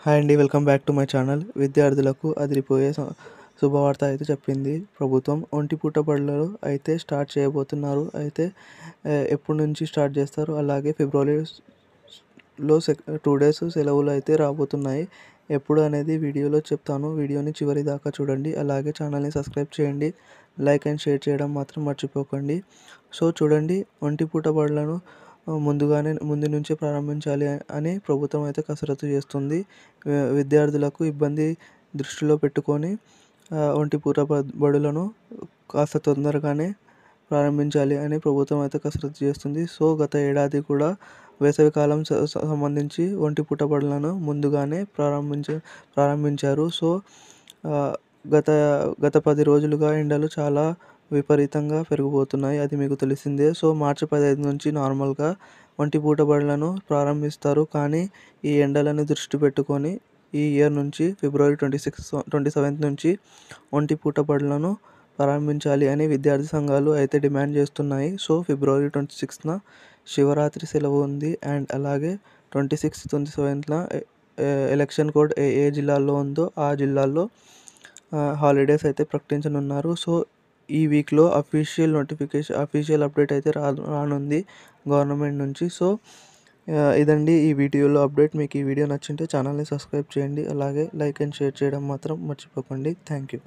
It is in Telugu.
హాయ్ అండి. Welcome back to my channel. విద్యార్థులకు అదిరిపోయే శుభవార్త అయితే చెప్పింది ప్రభుత్వం. ఒంటి పూట బడులు అయితే స్టార్ట్ చేయబోతున్నారు. అయితే ఎప్పటి నుంచి స్టార్ట్ చేస్తారు, అలాగే ఫిబ్రవరిలో 2 డేస్ సెలవులు అయితే రాబోతున్నాయి. ఎప్పుడు అనేది వీడియోలో చెప్తాను. వీడియోని చివరి దాకా చూడండి. అలాగే ఛానల్ని సబ్స్క్రైబ్ చేయండి. లైక్ అండ్ షేర్ చేయడం మాత్రం మర్చిపోకండి. సో చూడండి, ఒంటి పూట బడులను ముందు నుంచే ప్రారంభించాలి అని ప్రభుత్వం అయితే కసరత్తు చేస్తుంది. విద్యార్థులకు ఇబ్బంది దృష్టిలో పెట్టుకొని ఒంటి పూట బడులను కాస్త తొందరగానే ప్రారంభించాలి అని ప్రభుత్వం అయితే కసరత్తు చేస్తుంది. సో గత ఏడాది కూడా వేసవికాలం సంబంధించి ఒంటి పూట బడులను ముందుగానే ప్రారంభించారు. సో గత గత 10 రోజులుగా ఎండలు చాలా విపరీతంగా పెరిగిపోతున్నాయి. అది మీకు తెలిసిందే. సో మార్చి 15 నుంచి నార్మల్గా ఒంటి పూట బడులను ప్రారంభిస్తారు. కానీ ఈ ఎండలను దృష్టి పెట్టుకొని ఈ ఇయర్ నుంచి ఫిబ్రవరి 27 నుంచి ఒంటి పూట బడులను ప్రారంభించాలి అని విద్యార్థి సంఘాలు అయితే డిమాండ్ చేస్తున్నాయి. సో ఫిబ్రవరి 26న శివరాత్రి సెలవు ఉంది. అండ్ అలాగే 26, 27న ఎలక్షన్ కోడ్ ఏ జిల్లాల్లో ఉందో ఆ జిల్లాల్లో హాలిడేస్ అయితే ప్రకటించనున్నారు. సో ఈ వీక్లో అఫీషియల్ అప్డేట్ అయితే రానుంది గవర్నమెంట్ నుంచి. సో ఇదండి ఈ వీడియోలో అప్డేట్. మీకు ఈ వీడియో నచ్చింటే ఛానల్ని సబ్స్క్రైబ్ చేయండి. అలాగే లైక్ అండ్ షేర్ చేయడం మాత్రం మర్చిపోకండి. Thank you.